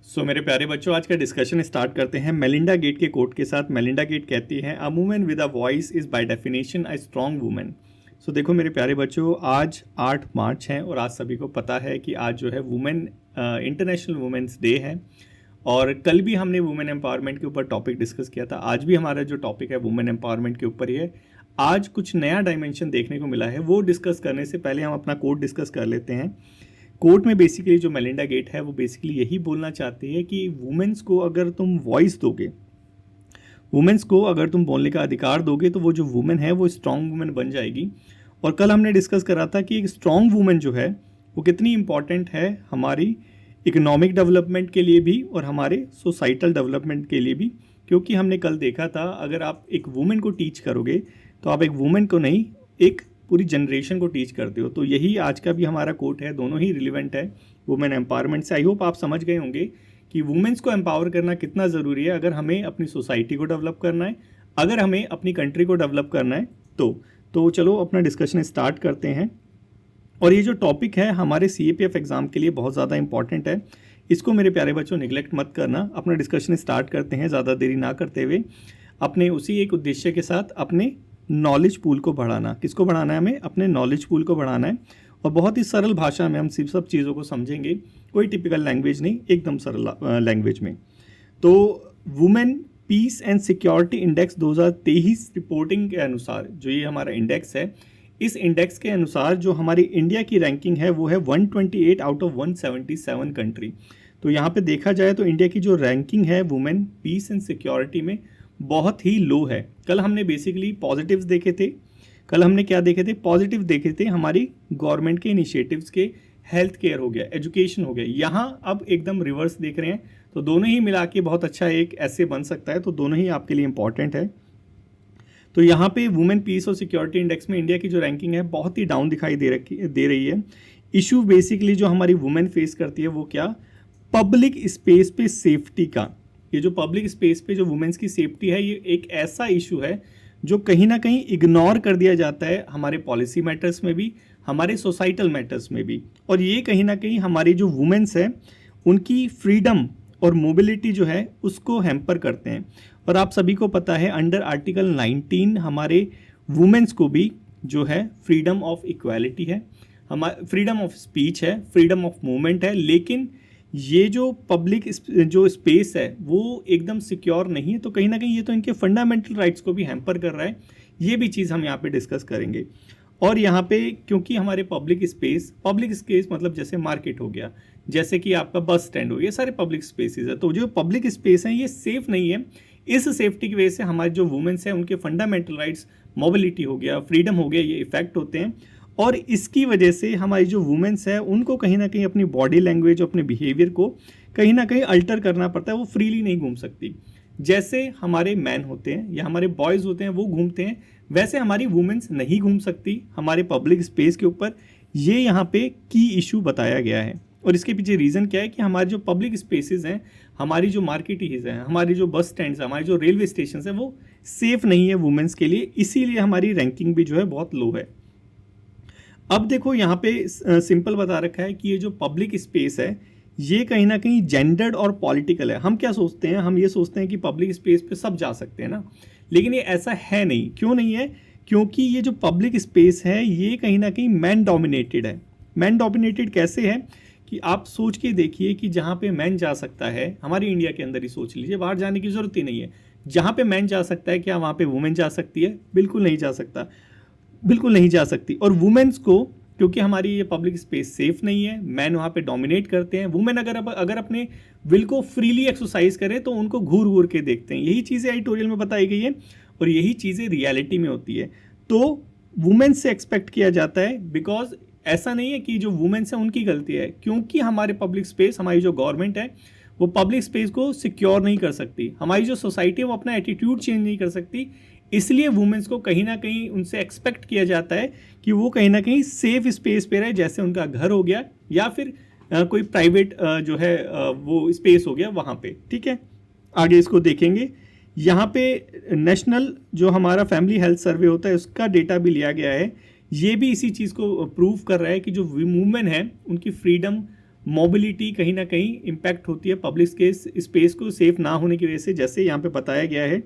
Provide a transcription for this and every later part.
मेरे प्यारे बच्चों, आज का डिस्कशन स्टार्ट करते हैं मेलिंडा गेट के कोट के साथ। मेलिंडा गेट कहती हैं a woman with a voice is by definition a strong woman. देखो मेरे प्यारे बच्चों, आज 8 मार्च है और आज सभी को पता है कि आज जो है वुमेन इंटरनेशनल वुमेंस डे है। और कल भी हमने वुमेन एम्पावरमेंट के ऊपर टॉपिक डिस्कस किया था। आज भी हमारा जो टॉपिक है वुमेन एम्पावरमेंट के ऊपर ही है। आज कुछ नया डायमेंशन देखने को मिला है, वो डिस्कस करने से पहले हम अपना कोट डिस्कस कर लेते हैं। कोर्ट में बेसिकली जो मेलिंडा गेट है वो बेसिकली यही बोलना चाहती है कि वुमेन्स को अगर तुम वॉइस दोगे, वुमेन्स को अगर तुम बोलने का अधिकार दोगे, तो वो जो वुमेन है वो स्ट्रॉन्ग वुमेन बन जाएगी। और कल हमने डिस्कस करा था कि एक स्ट्रॉन्ग वुमेन जो है वो कितनी इंपॉर्टेंट है हमारी इकोनॉमिक डेवलपमेंट के लिए भी और हमारे सोसाइटल डेवलपमेंट के लिए भी। क्योंकि हमने कल देखा था, अगर आप एक वुमेन को टीच करोगे तो आप एक वुमेन को नहीं, एक पूरी जनरेशन को टीच करते हो। तो यही आज का भी हमारा कोट है, दोनों ही रिलेवेंट है वुमेन एम्पावरमेंट से। आई होप आप समझ गए होंगे कि वुमेन्स को एम्पावर करना कितना ज़रूरी है अगर हमें अपनी सोसाइटी को डेवलप करना है, अगर हमें अपनी कंट्री को डेवलप करना है। तो चलो अपना डिस्कशन स्टार्ट करते हैं। और ये जो टॉपिक है हमारे CAPF एग्ज़ाम के लिए बहुत ज़्यादा इंपॉर्टेंट है, इसको मेरे प्यारे बच्चों निगलेक्ट मत करना। अपना डिस्कशन स्टार्ट करते हैं ज़्यादा देरी ना करते हुए, अपने उसी एक उद्देश्य के साथ, अपने नॉलेज पूल को बढ़ाना। किसको बढ़ाना है? हमें अपने नॉलेज पूल को बढ़ाना है। और बहुत ही सरल भाषा में हम सब चीज़ों को समझेंगे, कोई टिपिकल लैंग्वेज नहीं, एकदम सरल लैंग्वेज में। तो women peace and security index 2023 reporting के अनुसार, जो ये हमारा इंडेक्स है, इस इंडेक्स के अनुसार जो हमारी इंडिया की रैंकिंग है वो है 128 आउट ऑफ 177 कंट्री। तो यहाँ पे देखा जाए तो इंडिया की जो रैंकिंग है वुमेन पीस एंड सिक्योरिटी में बहुत ही लो है। कल हमने बेसिकली पॉजिटिव्स देखे थे। कल हमने क्या देखे थे? पॉजिटिव देखे थे हमारी गवर्नमेंट के इनिशिएटिव्स के। हेल्थ केयर हो गया, एजुकेशन हो गया। यहाँ अब एकदम रिवर्स देख रहे हैं। तो दोनों ही मिला के बहुत अच्छा एक ऐसे बन सकता है। तो दोनों ही आपके लिए इंपॉर्टेंट है। तो यहाँ पे वुमेन पीस और सिक्योरिटी इंडेक्स में इंडिया की जो रैंकिंग है बहुत ही डाउन दिखाई दे रही है। इशू बेसिकली जो हमारी वुमेन फेस करती है वो क्या? पब्लिक स्पेस पे सेफ्टी का। ये जो पब्लिक स्पेस पे जो वुमेन्स की सेफ्टी है, ये एक ऐसा इशू है जो कहीं ना कहीं इग्नोर कर दिया जाता है हमारे पॉलिसी मैटर्स में भी, हमारे सोसाइटल मैटर्स में भी। और ये कहीं ना कहीं हमारी जो वुमेन्स है उनकी फ्रीडम और मोबिलिटी जो है उसको हैम्पर करते हैं। और आप सभी को पता है अंडर आर्टिकल 19 हमारे वुमेन्स को भी जो है फ्रीडम ऑफ इक्वालिटी है, हमारा फ्रीडम ऑफ स्पीच है, फ्रीडम ऑफ मूवमेंट है। लेकिन ये जो पब्लिक जो स्पेस है वो एकदम सिक्योर नहीं है। तो कहीं ना कहीं ये तो इनके फंडामेंटल राइट्स को भी हैम्पर कर रहा है। ये भी चीज़ हम यहाँ पे डिस्कस करेंगे। और यहाँ पे क्योंकि हमारे पब्लिक स्पेस मतलब जैसे मार्केट हो गया, जैसे कि आपका बस स्टैंड हो गया, ये सारे पब्लिक स्पेसेस है। तो जो पब्लिक स्पेस हैं ये सेफ़ नहीं है। इस सेफ्टी की वजह से हमारे जो वुमेन्स हैं उनके फंडामेंटल राइट्स, मोबिलिटी हो गया, फ्रीडम हो गया, ये इफेक्ट होते हैं। और इसकी वजह से हमारी जो वुमेन्स है उनको कहीं ना कहीं अपनी बॉडी लैंग्वेज, अपने बिहेवियर को कहीं ना कहीं अल्टर करना पड़ता है। वो फ्रीली नहीं घूम सकती। जैसे हमारे मैन होते हैं या हमारे बॉयज़ होते हैं वो घूमते हैं, वैसे हमारी वुमेन्स नहीं घूम सकती हमारे पब्लिक स्पेस के ऊपर। ये यहाँ पे की इशू बताया गया है। और इसके पीछे रीज़न क्या है कि हमारे जो पब्लिक स्पेसेस हैं, हमारी जो मार्केट हैं, हमारी जो बस स्टैंड्स हैं, हमारे जो रेलवे स्टेशन हैं, वो सेफ़ नहीं है वुमेन्स के लिए। इसीलिए हमारी रैंकिंग भी जो है बहुत लो है। अब देखो यहाँ पे सिंपल बता रखा है कि ये जो पब्लिक स्पेस है ये कहीं ना कहीं जेंडर्ड और पॉलिटिकल है। हम क्या सोचते हैं? हम ये सोचते हैं कि पब्लिक स्पेस पे सब जा सकते हैं ना, लेकिन ये ऐसा है नहीं। क्यों नहीं है? क्योंकि ये जो पब्लिक स्पेस है ये कहीं ना कहीं मैन डोमिनेटेड है। मैन डोमिनेटेड कैसे है कि आप सोच के देखिए कि जहाँ पे मैन जा सकता है, हमारी इंडिया के अंदर ही सोच लीजिए, बाहर जाने की ज़रूरत ही नहीं है। जहाँ पे मैन जा सकता है, क्या वहाँ पे वुमेन जा सकती है? बिल्कुल नहीं जा सकता, बिल्कुल नहीं जा सकती। और वुमेन्स को, क्योंकि हमारी ये पब्लिक स्पेस सेफ नहीं है, मैन वहाँ पे डोमिनेट करते हैं। वुमेन अगर अपने विल को फ्रीली एक्सरसाइज करें तो उनको घूर घूर के देखते हैं। यही चीज़ें एडिटोरियल में बताई गई है और यही चीज़ें रियलिटी में होती है। तो वुमेन्स से एक्सपेक्ट किया जाता है, बिकॉज ऐसा नहीं है कि जो वुमेन्स हैं उनकी गलती है, क्योंकि हमारे पब्लिक स्पेस, हमारी जो गवर्नमेंट है वो पब्लिक स्पेस को सिक्योर नहीं कर सकती। हमारी जो सोसाइटी है वो अपना एटीट्यूड चेंज नहीं कर सकती। इसलिए वुमेन्स को कहीं ना कहीं उनसे एक्सपेक्ट किया जाता है कि वो कहीं ना कहीं सेफ स्पेस पे रहे, जैसे उनका घर हो गया या फिर कोई प्राइवेट जो है वो स्पेस हो गया वहाँ पे। ठीक है, आगे इसको देखेंगे। यहाँ पे नेशनल जो हमारा फैमिली हेल्थ सर्वे होता है उसका डेटा भी लिया गया है। ये भी इसी चीज़ को प्रूव कर रहा है कि जो वुमेन है उनकी फ्रीडम, मोबिलिटी कहीं ना कहीं इम्पैक्ट होती है पब्लिक के स्पेस को सेफ ना होने की वजह से। जैसे यहाँ पे बताया गया है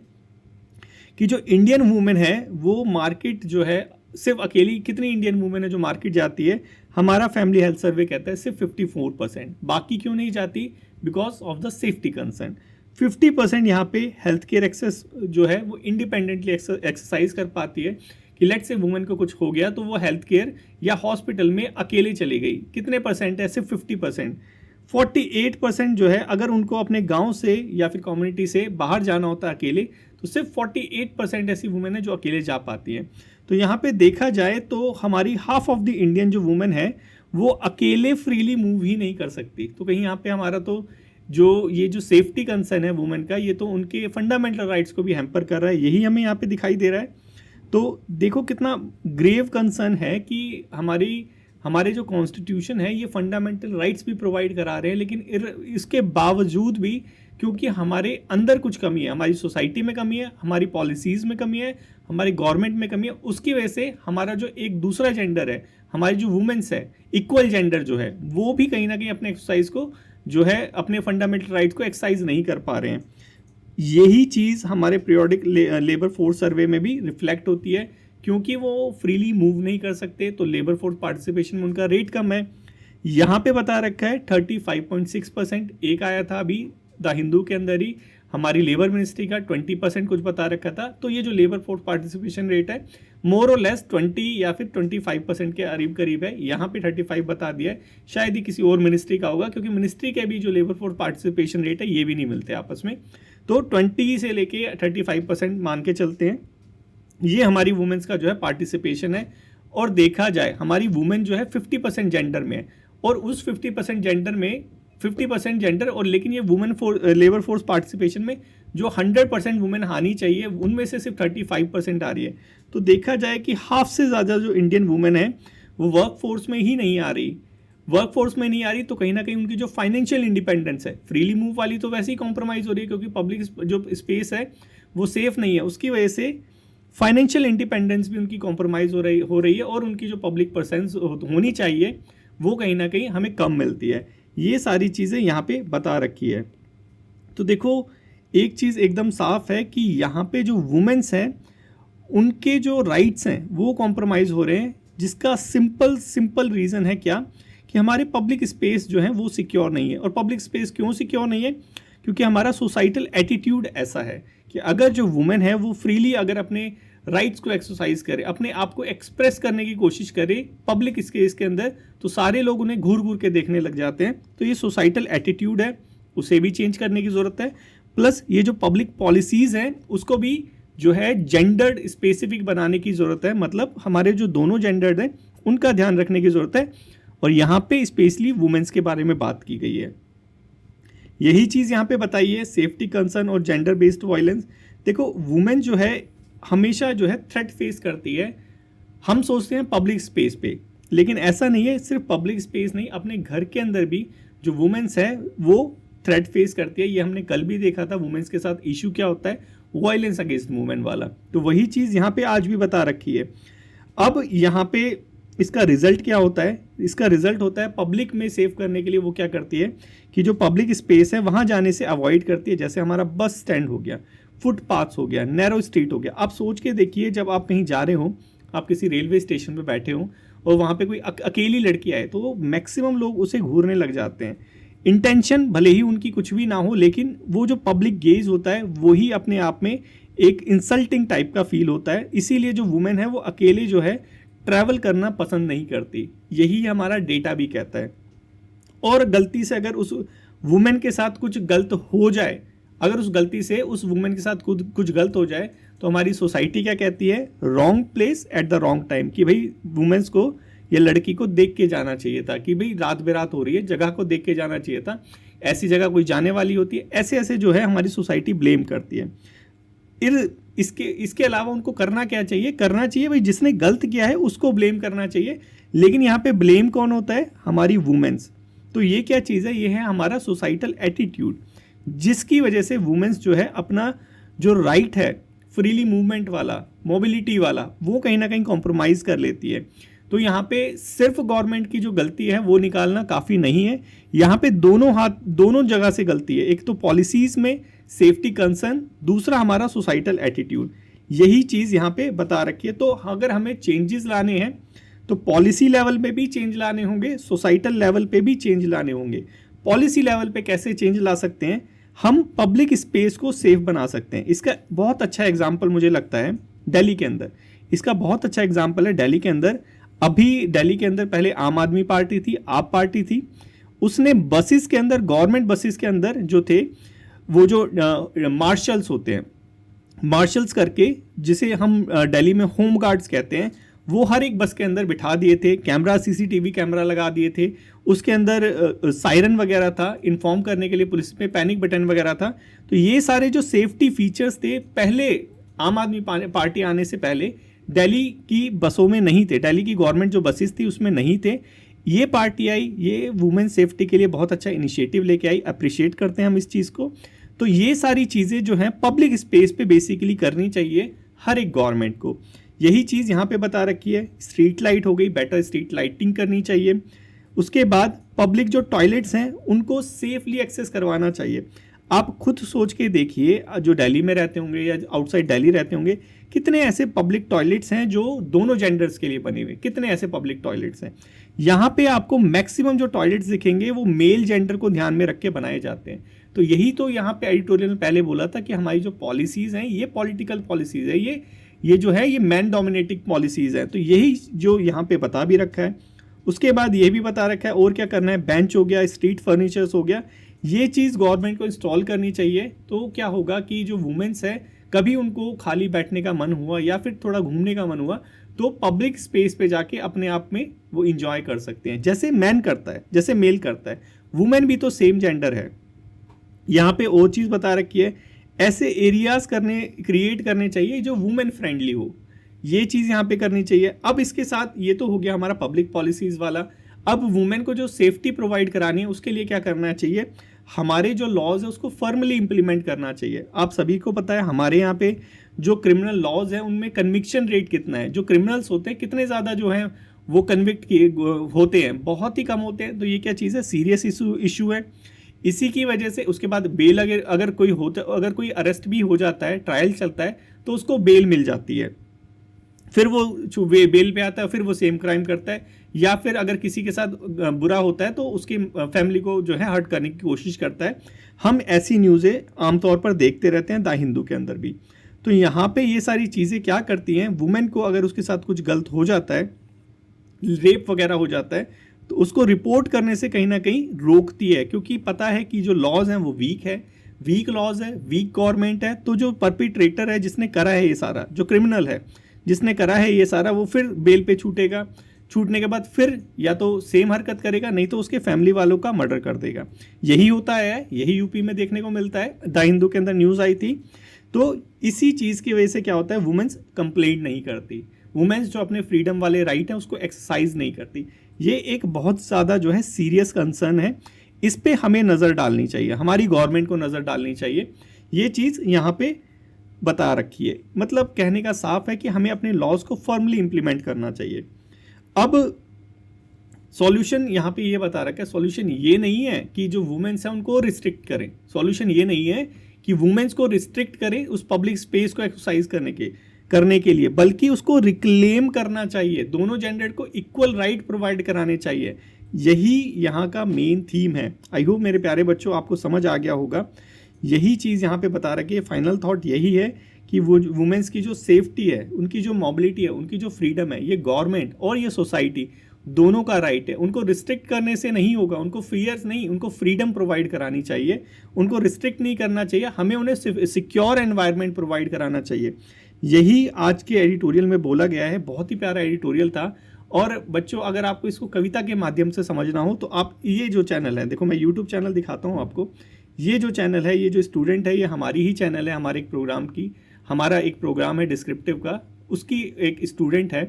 कि जो इंडियन वूमेन है वो मार्केट जो है सिर्फ अकेली, कितनी इंडियन वूमेन है जो मार्केट जाती है, हमारा फैमिली हेल्थ सर्वे कहता है सिर्फ 54%। बाकी क्यों नहीं जाती? Because of the safety concern. 50% यहाँ पे हेल्थ केयर एक्सेस जो है वो इंडिपेंडेंटली एक्सरसाइज कर पाती है कि लेट से वुमेन को कुछ हो गया तो वो हेल्थ केयर या हॉस्पिटल में अकेले चली गई। कितने परसेंट है? सिर्फ 50%। 48% जो है अगर उनको अपने गांव से या फिर कम्युनिटी से बाहर जाना होता है अकेले, तो सिर्फ 48% ऐसी वुमेन है जो अकेले जा पाती है। तो यहाँ पे देखा जाए तो हमारी हाफ ऑफ द इंडियन जो वुमेन है वो अकेले फ्रीली मूव ही नहीं कर सकती। तो कहीं यहाँ पे हमारा तो ये जो सेफ्टी कंसर्न है वुमेन का, ये तो उनके फंडामेंटल राइट्स को भी हैम्पर कर रहा है, यही हमें यहाँ पे दिखाई दे रहा है। तो देखो कितना ग्रेव कंसर्न है कि हमारे जो कॉन्स्टिट्यूशन है ये फंडामेंटल राइट्स भी प्रोवाइड करा रहे हैं, लेकिन इसके बावजूद भी क्योंकि हमारे अंदर कुछ कमी है, हमारी सोसाइटी में कमी है, हमारी पॉलिसीज़ में कमी है, हमारी गवर्नमेंट में कमी है, उसकी वजह से हमारा जो एक दूसरा जेंडर है, हमारी जो वुमेन्स है, इक्वल जेंडर जो है, वो भी कहीं ना कहीं अपने एक्सरसाइज को जो है अपने फंडामेंटल राइट्स को एक्सरसाइज नहीं कर पा रहे हैं। यही चीज़ हमारे पीरियोडिक लेबर फोर्स सर्वे में भी रिफ्लेक्ट होती है। क्योंकि वो फ्रीली मूव नहीं कर सकते तो लेबर फोर्स पार्टिसिपेशन में उनका रेट कम है। यहाँ पे बता रखा है 35.6%। एक आया था अभी द हिंदू के अंदर ही, हमारी लेबर मिनिस्ट्री का 20% कुछ बता रखा था। तो ये जो लेबर फोर्स पार्टिसिपेशन रेट है मोर और लेस 20 या फिर 25% के करीब है। यहाँ पे 35 बता दिया है, शायद ही किसी और मिनिस्ट्री का होगा, क्योंकि मिनिस्ट्री के भी जो लेबर फोर्स पार्टिसिपेशन रेट है ये भी नहीं मिलते आपस में। तो 20 से लेके 35% मान के चलते हैं, ये हमारी वुमेन्स का जो है पार्टिसिपेशन है। और देखा जाए हमारी वुमेन जो है 50% जेंडर में है, और उस 50% जेंडर में 50% जेंडर और लेकिन ये वुमेन लेबर फोर्स पार्टिसिपेशन में जो 100% वुमेन आनी चाहिए उनमें से सिर्फ 35% आ रही है। तो देखा जाए कि हाफ से ज़्यादा जो इंडियन वुमेन है वो वर्क फोर्स में ही नहीं आ रही। वर्क फोर्स में नहीं आ रही तो कहीं ना कहीं उनकी जो फाइनेंशियल इंडिपेंडेंस है, फ्रीली मूव वाली तो वैसे ही कॉम्प्रोमाइज़ हो रही है, क्योंकि पब्लिक जो स्पेस है वो सेफ नहीं है, उसकी वजह से फाइनेंशियल इंडिपेंडेंस भी उनकी कॉम्प्रोमाइज़ हो रही है, और उनकी जो पब्लिक प्रेजेंस होनी चाहिए वो कहीं ना कहीं हमें कम मिलती है। ये सारी चीज़ें यहाँ पे बता रखी है। तो देखो एक चीज़ एकदम साफ है कि यहाँ पे जो वुमेन्स हैं उनके जो राइट्स हैं वो कॉम्प्रोमाइज़ हो रहे हैं, जिसका सिंपल रीज़न है क्या, कि हमारे पब्लिक स्पेस जो है वो सिक्योर नहीं है। और पब्लिक स्पेस क्यों सिक्योर नहीं है? क्योंकि हमारा सोसाइटल एटीट्यूड ऐसा है कि अगर जो वुमेन है वो फ्रीली अगर अपने राइट्स को एक्सरसाइज करे, अपने आप को एक्सप्रेस करने की कोशिश करे पब्लिक स्पेस के अंदर, तो सारे लोग उन्हें घूर घूर के देखने लग जाते हैं। तो ये सोसाइटल एटीट्यूड है, उसे भी चेंज करने की ज़रूरत है। प्लस ये जो पब्लिक पॉलिसीज़ हैं उसको भी जो है जेंडर्ड स्पेसिफिक बनाने की ज़रूरत है, मतलब हमारे जो दोनों जेंडर्ड हैं उनका ध्यान रखने की ज़रूरत है। और यहाँ पे स्पेशली वुमेन्स के बारे में बात की गई है। यही चीज़ यहाँ पे बताई है, सेफ्टी कंसर्न और जेंडर बेस्ड वायलेंस। देखो वुमेन जो है हमेशा जो है थ्रेट फेस करती है। हम सोचते हैं पब्लिक स्पेस पे, लेकिन ऐसा नहीं है। सिर्फ पब्लिक स्पेस नहीं, अपने घर के अंदर भी जो वुमेन्स है वो थ्रेट फेस करती है। ये हमने कल भी देखा था वुमेन्स के साथ इशू क्या होता है, वायलेंस अगेंस्ट वुमेन वाला। तो वही चीज़ यहाँ पे आज भी बता रखी है। अब यहाँ पे इसका रिजल्ट क्या होता है? इसका रिजल्ट होता है पब्लिक में सेव करने के लिए वो क्या करती है कि जो पब्लिक स्पेस है वहाँ जाने से अवॉइड करती है। जैसे हमारा बस स्टैंड हो गया, फुटपाथ्स हो गया, नैरो स्ट्रीट हो गया। आप सोच के देखिए, जब आप कहीं जा रहे हो, आप किसी रेलवे स्टेशन पे बैठे हो और वहाँ पे कोई अकेली लड़की आए, तो मैक्सिमम लोग उसे घूरने लग जाते हैं। इंटेंशन भले ही उनकी कुछ भी ना हो, लेकिन वो जो पब्लिक गेज होता है वही अपने आप में एक इंसल्टिंग टाइप का फील होता है। इसीलिए जो वुमेन है वो अकेले जो है ट्रैवल करना पसंद नहीं करती, यही हमारा डेटा भी कहता है। और गलती से अगर उस वुमेन के साथ कुछ गलत हो जाए, अगर उस गलती से उस वुमेन के साथ कुछ गलत हो जाए, तो हमारी सोसाइटी क्या कहती है, wrong place at the wrong time, कि भाई वुमेन्स को या लड़की को देख के जाना चाहिए था, कि भाई रात बेरात हो रही है, जगह को देख के जाना चाहिए था, ऐसी जगह कोई जाने वाली होती है। ऐसे ऐसे जो है हमारी सोसाइटी ब्लेम करती है। इसके अलावा उनको करना क्या चाहिए? करना चाहिए भाई जिसने गलत किया है उसको ब्लेम करना चाहिए, लेकिन यहाँ पे ब्लेम कौन होता है? हमारी वुमेन्स। तो ये क्या चीज़ है? ये है हमारा सोसाइटल एटीट्यूड, जिसकी वजह से वुमेन्स जो है अपना जो राइट है फ्रीली मूवमेंट वाला, मोबिलिटी वाला, वो कहीं ना कहीं कॉम्प्रोमाइज़ कर लेती है। तो यहाँ पे सिर्फ गवर्नमेंट की जो गलती है वो निकालना काफ़ी नहीं है, यहाँ पे दोनों जगह से गलती है। एक तो पॉलिसीज़ में सेफ्टी कंसर्न, दूसरा हमारा सोसाइटल एटीट्यूड, यही चीज़ यहाँ पे बता रखी है। तो अगर हमें चेंजेस लाने हैं तो पॉलिसी लेवल पे भी चेंज लाने होंगे, सोसाइटल लेवल पे भी चेंज लाने होंगे। पॉलिसी लेवल पे कैसे चेंज ला सकते हैं? हम पब्लिक स्पेस को सेफ बना सकते हैं। इसका बहुत अच्छा एग्जाम्पल मुझे लगता है दिल्ली के अंदर, इसका बहुत अच्छा एग्जाम्पल है दिल्ली के अंदर। अभी दिल्ली के अंदर पहले आम आदमी पार्टी थी, आप पार्टी थी, उसने बसेस के अंदर, गवर्नमेंट बसेस के अंदर जो थे वो जो मार्शल्स होते हैं, मार्शल्स करके जिसे हम दिल्ली में होम गार्ड्स कहते हैं, वो हर एक बस के अंदर बिठा दिए थे। कैमरा, सीसीटीवी कैमरा लगा दिए थे, उसके अंदर सायरन वगैरह था इन्फॉर्म करने के लिए, पुलिस में पैनिक बटन वगैरह था। तो ये सारे जो सेफ्टी फीचर्स थे पहले आम आदमी पार्टी आने से पहले दिल्ली की बसों में नहीं थे, दिल्ली की गवर्नमेंट जो बसेस थी उसमें नहीं थे। ये पार्टी आई, ये वुमेन सेफ्टी के लिए बहुत अच्छा इनिशिएटिव लेके आई, अप्रिशिएट करते हैं हम इस चीज़ को। तो ये सारी चीज़ें जो हैं पब्लिक स्पेस पे बेसिकली करनी चाहिए हर एक गवर्नमेंट को। यही चीज़ यहाँ पे बता रखी है। स्ट्रीट लाइट हो गई, बेटर स्ट्रीट लाइटिंग करनी चाहिए। उसके बाद पब्लिक जो टॉयलेट्स हैं उनको सेफली एक्सेस करवाना चाहिए। आप खुद सोच के देखिए, जो दिल्ली में रहते होंगे या आउटसाइड दिल्ली रहते होंगे, कितने ऐसे पब्लिक टॉयलेट्स हैं जो दोनों जेंडर्स के लिए बने हुए, कितने ऐसे पब्लिक टॉयलेट्स हैं। यहाँ पे आपको मैक्सिमम जो टॉयलेट्स दिखेंगे वो मेल जेंडर को ध्यान में रख के बनाए जाते हैं। तो यही तो यहाँ पे एडिटोरियल में पहले बोला था कि हमारी जो पॉलिसीज़ हैं ये पॉलिटिकल पॉलिसीज़ है, ये जो है ये मैन डोमिनेटिंग पॉलिसीज़ हैं। तो यही जो यहाँ पे बता भी रखा है। उसके बाद ये भी बता रखा है और क्या करना है, बेंच हो गया, स्ट्रीट फर्नीचर्स हो गया, ये चीज़ गवर्नमेंट को इंस्टॉल करनी चाहिए। तो क्या होगा कि जो वुमेन्स है, कभी उनको खाली बैठने का मन हुआ या फिर थोड़ा घूमने का मन हुआ तो पब्लिक स्पेस पे जाके अपने आप में वो इंजॉय कर सकते हैं, जैसे मैन करता है, जैसे मेल करता है। वुमेन भी तो सेम जेंडर है। यहाँ पे और चीज़ बता रखी है, ऐसे एरियाज क्रिएट करने चाहिए जो वुमेन फ्रेंडली हो, ये चीज़ यहाँ पे करनी चाहिए। अब इसके साथ ये तो हो गया हमारा पब्लिक पॉलिसीज़ वाला। अब वुमेन को जो सेफ्टी प्रोवाइड करानी है उसके लिए क्या करना चाहिए, हमारे जो लॉज है उसको फर्मली इंप्लीमेंट करना चाहिए। आप सभी को पता है हमारे यहाँ पे जो क्रिमिनल लॉज हैं उनमें कन्विक्शन रेट कितना है, जो क्रिमिनल्स होते हैं कितने ज़्यादा जो हैं वो कन्विक्ट किए होते हैं, बहुत ही कम होते हैं। तो ये क्या चीज़ है, सीरियस इशू है। इसी की वजह से उसके बाद बेल अगर कोई अरेस्ट भी हो जाता है, ट्रायल चलता है, तो उसको बेल मिल जाती है। फिर वो बेल पे आता है, फिर वो सेम क्राइम करता है, या फिर अगर किसी के साथ बुरा होता है तो उसकी फैमिली को जो है हर्ट करने की कोशिश करता है। हम ऐसी न्यूज़ें आमतौर पर देखते रहते हैं द हिंदू के अंदर भी। तो यहाँ पे ये सारी चीज़ें क्या करती हैं, वुमेन को अगर उसके साथ कुछ गलत हो जाता है, रेप वगैरह हो जाता है, तो उसको रिपोर्ट करने से कहीं ना कहीं रोकती है, क्योंकि पता है कि जो लॉज हैं वो वीक लॉज है, वीक गवर्नमेंट है। तो जो परपिट्रेटर है, जिसने करा है ये सारा, जो क्रिमिनल है जिसने करा है ये सारा, वो फिर बेल पे छूटेगा। छूटने के बाद फिर या तो सेम हरकत करेगा, नहीं तो उसके फैमिली वालों का मर्डर कर देगा। यही होता है, यही यूपी में देखने को मिलता है। द हिंदू के अंदर न्यूज़ आई थी। तो इसी चीज़ की वजह से क्या होता है, वुमेन्स कंप्लेंट नहीं करती, वुमेन्स जो अपने फ्रीडम वाले राइट हैं उसको एक्सरसाइज नहीं करती। ये एक बहुत ज़्यादा जो है सीरियस कंसर्न है। इस पे हमें नज़र डालनी चाहिए, हमारी गवर्नमेंट को नज़र डालनी चाहिए। ये चीज़ यहाँ पे बता रखी है। मतलब कहने का साफ है कि हमें अपने लॉज को फर्मली इंप्लीमेंट करना चाहिए। अब सॉल्यूशन यहाँ पे ये बता रखा है, सॉल्यूशन ये नहीं है कि जो वुमेन्स हैं उनको रिस्ट्रिक्ट करें, सॉल्यूशन ये नहीं है कि वुमेन्स को रिस्ट्रिक्ट करें उस पब्लिक स्पेस को एक्सरसाइज करने के लिए, बल्कि उसको रिक्लेम करना चाहिए। दोनों जेंडर को इक्वल राइट प्रोवाइड कराने चाहिए। यही यहाँ का मेन थीम है। आई होप मेरे प्यारे बच्चों आपको समझ आ गया होगा। यही चीज़ यहाँ पे बता रखी है। फाइनल थॉट यही है कि वो वुमेन्स की जो सेफ्टी है, उनकी जो मोबिलिटी है, उनकी जो फ्रीडम है, ये गवर्नमेंट और ये सोसाइटी दोनों का राइट है। उनको रिस्ट्रिक्ट करने से नहीं होगा, उनको फियर्स नहीं, उनको फ्रीडम प्रोवाइड करानी चाहिए। उनको रिस्ट्रिक्ट नहीं करना चाहिए, हमें उन्हें सिक्योर एनवायरनमेंट प्रोवाइड कराना चाहिए। यही आज के एडिटोरियल में बोला गया है। बहुत ही प्यारा एडिटोरियल था। और बच्चों अगर आपको इसको कविता के माध्यम से समझना हो तो आप ये जो चैनल है, देखो मैं यूट्यूब चैनल दिखाता हूँ आपको। ये जो चैनल है, ये जो स्टूडेंट है, ये हमारी ही चैनल है, हमारे एक प्रोग्राम की। हमारा एक प्रोग्राम है डिस्क्रिप्टिव का, उसकी एक स्टूडेंट है।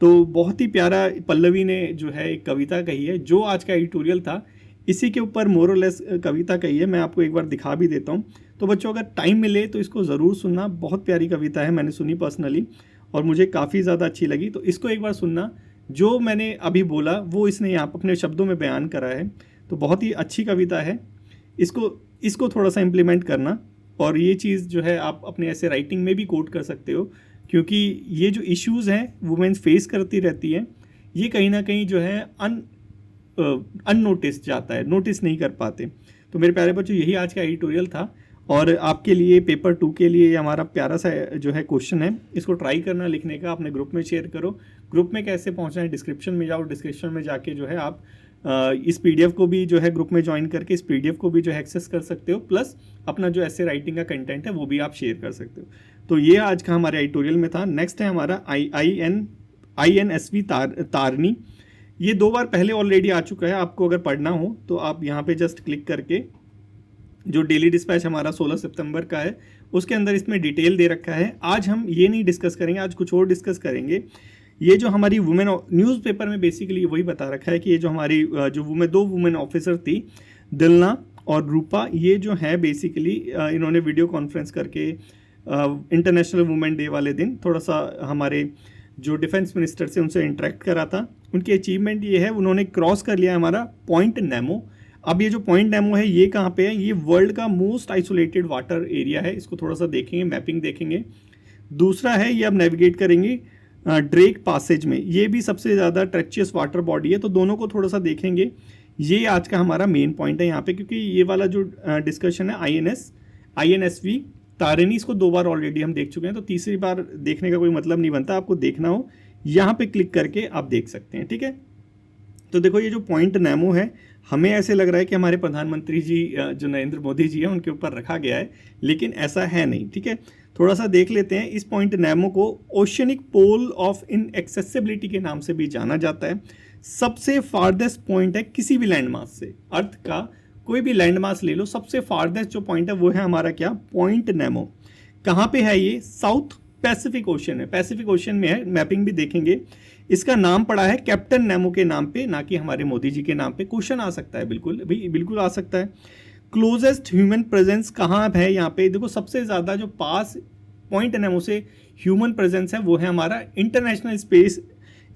तो बहुत ही प्यारा पल्लवी ने जो है एक कविता कही है, जो आज का एडिटोरियल था इसी के ऊपर मोरलेस कविता कही है। मैं आपको एक बार दिखा भी देता हूँ। तो बच्चों अगर टाइम मिले तो इसको ज़रूर सुनना। बहुत प्यारी कविता है, मैंने सुनी पर्सनली और मुझे काफ़ी ज़्यादा अच्छी लगी। तो इसको एक बार सुनना। जो मैंने अभी बोला वो इसने यहाँ अपने शब्दों में बयान करा है। तो बहुत ही अच्छी कविता है, इसको इसको थोड़ा सा इम्प्लीमेंट करना, और ये चीज़ जो है आप अपने ऐसे राइटिंग में भी कोट कर सकते हो, क्योंकि ये जो इश्यूज़ हैं वुमेन्स फेस करती रहती हैं, ये कहीं ना कहीं जो है अननोटिस जाता है, नोटिस नहीं कर पाते। तो मेरे प्यारे बच्चों, यही आज का एडिटोरियल था, और आपके लिए पेपर 2 के लिए हमारा प्यारा सा जो है क्वेश्चन है, इसको ट्राई करना लिखने का, अपने ग्रुप में शेयर करो। ग्रुप में कैसे पहुंचना है, डिस्क्रिप्शन में जाओ, डिस्क्रिप्शन में जाके जो है आप इस पीडीएफ को भी जो है ग्रुप में ज्वाइन करके इस पीडीएफ को भी जो है एक्सेस कर सकते हो, प्लस अपना जो ऐसे राइटिंग का कंटेंट है वो भी आप शेयर कर सकते हो। तो ये आज का हमारे एडिटोरियल में था। नेक्स्ट है हमारा INSV तारनी। ये 2 बार पहले ऑलरेडी आ चुका है। आपको अगर पढ़ना हो तो आप यहाँ पे जस्ट क्लिक करके, जो डेली डिस्पैच हमारा 16 सितंबर का है उसके अंदर इसमें डिटेल दे रखा है। आज हम ये नहीं डिस्कस करेंगे, आज कुछ और डिस्कस करेंगे। ये जो हमारी वुमेन न्यूज़पेपर में बेसिकली वही बता रखा है कि ये जो हमारी जो 2 वुमेन ऑफिसर थी, दिलना और रूपा, ये जो है बेसिकली इन्होंने वीडियो कॉन्फ्रेंस करके इंटरनेशनल वुमेन डे वाले दिन थोड़ा सा हमारे जो डिफेंस मिनिस्टर से उनसे इंटरेक्ट करा था। उनकी अचीवमेंट ये है, उन्होंने क्रॉस कर लिया हमारा पॉइंट नेमो। अब ये जो पॉइंट नेमो है ये कहाँ पे है, ये वर्ल्ड का मोस्ट आइसोलेटेड वाटर एरिया है। इसको थोड़ा सा देखेंगे, मैपिंग देखेंगे। दूसरा है ये अब नेविगेट करेंगे ड्रेक पासेज में, ये भी सबसे ज़्यादा ट्रेचियस वाटर बॉडी है। तो दोनों को थोड़ा सा देखेंगे। ये आज का हमारा मेन पॉइंट है यहाँ पे, क्योंकि ये वाला जो डिस्कशन है INSV तारिणी, इसको 2 बार ऑलरेडी हम देख चुके हैं, तो तीसरी बार देखने का कोई मतलब नहीं बनता। आपको देखना हो यहाँ पे क्लिक करके आप देख सकते हैं, ठीक है। तो देखो ये जो पॉइंट नेमो है, हमें ऐसे लग रहा है कि हमारे प्रधानमंत्री जी जो नरेंद्र मोदी जी हैं उनके ऊपर रखा गया है, लेकिन ऐसा है नहीं, ठीक है। थोड़ा सा देख लेते हैं। इस पॉइंट नेमो को ओशियनिक पोल ऑफ इनएक्सेसिबिलिटी के नाम से भी जाना जाता है। सबसे फार्देस्ट पॉइंट है किसी भी लैंडमास से, अर्थ का कोई भी लैंडमास ले लो, सबसे फार्देस्ट जो पॉइंट है वो है हमारा क्या, पॉइंट नेमो। कहाँ पे है ये, साउथ पैसिफिक ओशन है, पैसिफिक ओशन में है। मैपिंग भी देखेंगे। इसका नाम पड़ा है कैप्टन नेमो के नाम पे, ना कि हमारे मोदी जी के नाम पे। क्वेश्चन आ सकता है, बिल्कुल भाई, बिल्कुल आ सकता है। क्लोजेस्ट ह्यूमन प्रेजेंस कहाँ है, यहाँ पे देखो सबसे ज़्यादा जो पास पॉइंट नेमो से ह्यूमन प्रेजेंस है वो है हमारा इंटरनेशनल स्पेस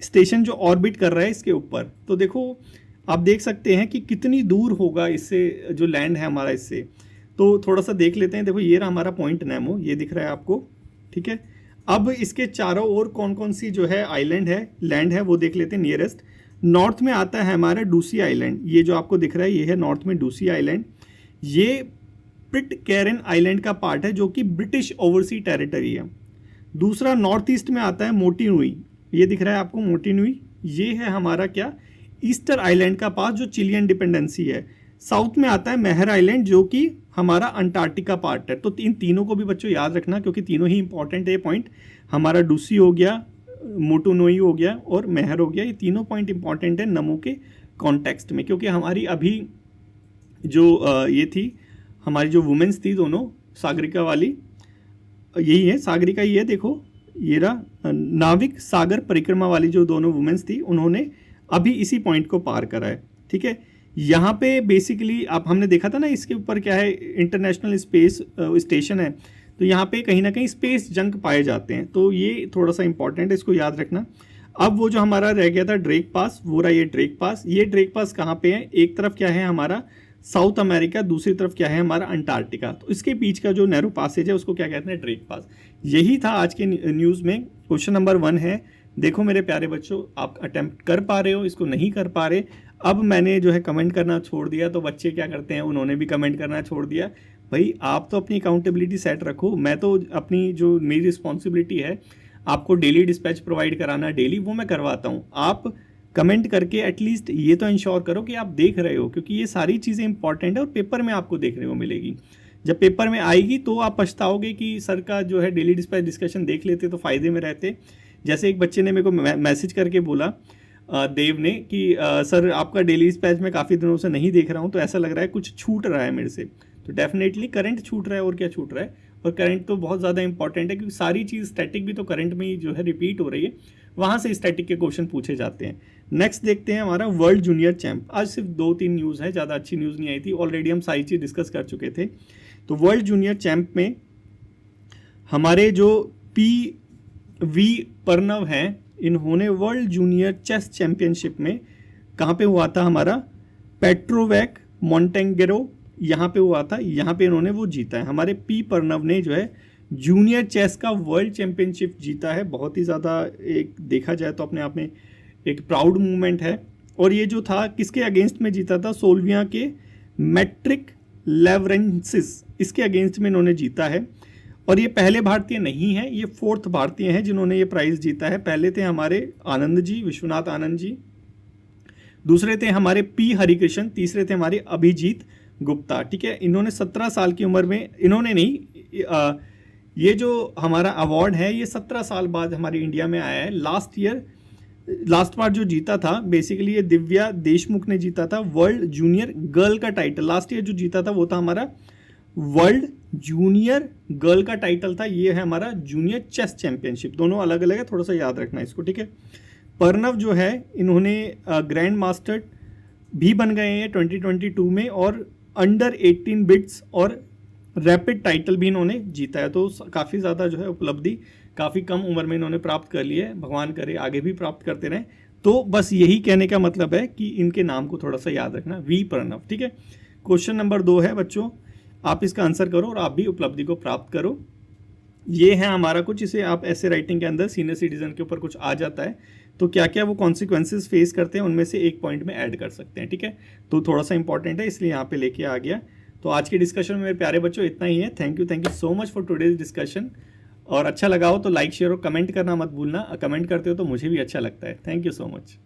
स्टेशन जो ऑर्बिट कर रहा है इसके ऊपर। तो देखो आप देख सकते हैं कि कितनी दूर होगा इससे, जो लैंड है हमारा इससे। तो थोड़ा सा देख लेते हैं। देखो ये रहा हमारा पॉइंट नेमो, ये दिख रहा है आपको, ठीक है। अब इसके चारों ओर कौन कौन सी जो है आइलैंड है, लैंड है, वो देख लेते हैं। नियरेस्ट नॉर्थ में आता है हमारा डूसी आइलैंड, ये जो आपको दिख रहा है ये है नॉर्थ में डूसी आइलैंड। ये पिटकैरन आइलैंड का पार्ट है जो कि ब्रिटिश ओवरसी टेरिटरी है। दूसरा नॉर्थ ईस्ट में आता है मोटी नुई, ये दिख रहा है आपको मोटी नुई, ये है हमारा क्या, ईस्टर आइलैंड का पास जो चिलियन डिपेंडेंसी है। साउथ में आता है मेहर आइलैंड जो कि हमारा अंटार्कटिका पार्ट है। तो इन तीनों को भी बच्चों याद रखना, क्योंकि तीनों ही इंपॉर्टेंट है पॉइंट। हमारा डूसी हो गया, मोटोनोई हो गया और मेहर हो गया, ये तीनों पॉइंट इंपॉर्टेंट है नमो के कॉन्टेक्स्ट में। क्योंकि हमारी अभी जो ये थी, हमारी जो वुमेन्स थी दोनों, सागरिका वाली, यही है सागरिका, ये देखो ये रहा नाविक सागर परिक्रमा वाली जो दोनों वुमेन्स थी, उन्होंने अभी इसी पॉइंट को पार करा है, ठीक है। यहाँ पे बेसिकली आप हमने देखा था ना, इसके ऊपर क्या है, इंटरनेशनल स्पेस स्टेशन है। तो यहाँ पे कहीं ना कहीं स्पेस जंक पाए जाते हैं, तो ये थोड़ा सा इंपॉर्टेंट है, इसको याद रखना। अब वो जो हमारा रह गया था ड्रेक पास, वो रहा ये ड्रेक पास। ये ड्रेक पास कहाँ पे है, एक तरफ क्या है हमारा साउथ अमेरिका, दूसरी तरफ क्या है हमारा अंटार्कटिका। तो इसके बीच का जो नैरो पासेज है उसको क्या कहते हैं, ड्रेक पास। यही था आज के न्यूज़ में। क्वेश्चन नंबर 1 है, देखो मेरे प्यारे बच्चों, आप अटेम्प्ट कर पा रहे हो, इसको नहीं कर पा रहे। अब मैंने जो है कमेंट करना छोड़ दिया, तो बच्चे क्या करते हैं, उन्होंने भी कमेंट करना छोड़ दिया। भाई आप तो अपनी अकाउंटेबिलिटी सेट रखो, मैं तो अपनी जो मेरी रिस्पॉन्सिबिलिटी है आपको डेली डिस्पैच प्रोवाइड कराना, डेली, वो मैं करवाता हूँ। आप कमेंट करके एटलीस्ट ये तो इंश्योर करो कि आप देख रहे हो, क्योंकि ये सारी चीज़ें इंपॉर्टेंट है और पेपर में आपको देखने को मिलेगी। जब पेपर में आएगी तो आप पछताओगे कि सर का जो है डेली डिस्पैच डिस्कशन देख लेते तो फ़ायदे में रहते। जैसे एक बच्चे ने मेरे को मैसेज करके बोला, देव ने, कि सर आपका डेली डिस्पैच में काफ़ी दिनों से नहीं देख रहा हूँ, तो ऐसा लग रहा है कुछ छूट रहा है मेरे से। तो डेफिनेटली करंट छूट रहा है, और क्या छूट रहा है, और करंट तो बहुत ज़्यादा इंपॉर्टेंट है, क्योंकि सारी चीज़ स्टैटिक भी तो करंट में ही जो है रिपीट हो रही है, वहाँ से स्टैटिक के क्वेश्चन पूछे जाते हैं। नेक्स्ट देखते हैं हमारा वर्ल्ड जूनियर चैंप। आज सिर्फ 2-3 न्यूज़ है, ज़्यादा अच्छी न्यूज़ नहीं आई थी, ऑलरेडी हम सारी चीज़ डिस्कस कर चुके थे। तो वर्ल्ड जूनियर चैंप में हमारे जो PV प्रणव हैं, इन्होंने वर्ल्ड जूनियर चेस चैंपियनशिप में कहाँ पे हुआ था हमारा, पेट्रोवैक मॉन्टेंगरो यहाँ पे हुआ था, यहाँ पे इन्होंने वो जीता है। हमारे पी प्रणव ने जो है जूनियर चेस का वर्ल्ड चैंपियनशिप जीता है। बहुत ही ज़्यादा एक देखा जाए तो अपने आप में एक प्राउड मूवमेंट है। और ये जो था किसके अगेंस्ट में जीता था, सोल्विया के मैट्रिक लेवरेंसिस, इसके अगेंस्ट में इन्होंने जीता है। और ये पहले भारतीय नहीं है, ये 4th भारतीय हैं जिन्होंने ये प्राइज़ जीता है। पहले थे हमारे आनंद जी, विश्वनाथ आनंद जी, दूसरे थे हमारे पी हरिकृष्ण, तीसरे थे हमारे अभिजीत गुप्ता। ठीक है, इन्होंने 17 साल की उम्र में, इन्होंने नहीं, ये जो हमारा अवार्ड है ये 17 साल बाद हमारे इंडिया में आया है। लास्ट बार जो जीता था बेसिकली ये दिव्या देशमुख ने जीता था वर्ल्ड जूनियर गर्ल का टाइटल। लास्ट ईयर जो जीता था वो था हमारा वर्ल्ड जूनियर गर्ल का टाइटल था। ये है हमारा जूनियर चेस चैंपियनशिप, दोनों अलग अलग है, थोड़ा सा याद रखना इसको। ठीक है, प्रणव जो है इन्होंने ग्रैंड मास्टर भी बन गए हैं 2022 में, और अंडर 18 बिट्स और रैपिड टाइटल भी इन्होंने जीता है। तो काफ़ी ज़्यादा जो है उपलब्धि काफ़ी कम उम्र में इन्होंने प्राप्त कर ली है। भगवान करे आगे भी प्राप्त करते रहें। तो बस यही कहने का मतलब है कि इनके नाम को थोड़ा सा याद रखना, वी प्रणव। ठीक है, क्वेश्चन नंबर 2 है बच्चों, आप इसका आंसर करो और आप भी उपलब्धि को प्राप्त करो। ये है हमारा कुछ, इसे आप ऐसे राइटिंग के अंदर सीनियर सिटीजन के ऊपर कुछ आ जाता है तो क्या क्या वो कॉन्सिक्वेंसेस फेस करते हैं उनमें से एक पॉइंट में ऐड कर सकते हैं। ठीक है, तो थोड़ा सा इंपॉर्टेंट है इसलिए यहाँ पे लेके आ गया। तो आज के डिस्कशन में मेरे प्यारे बच्चों इतना ही है। Thank you so much for today's discussion. और अच्छा लगा हो तो लाइक शेयर और कमेंट करना मत भूलना। कमेंट करते हो तो मुझे भी अच्छा लगता है। Thank you so much.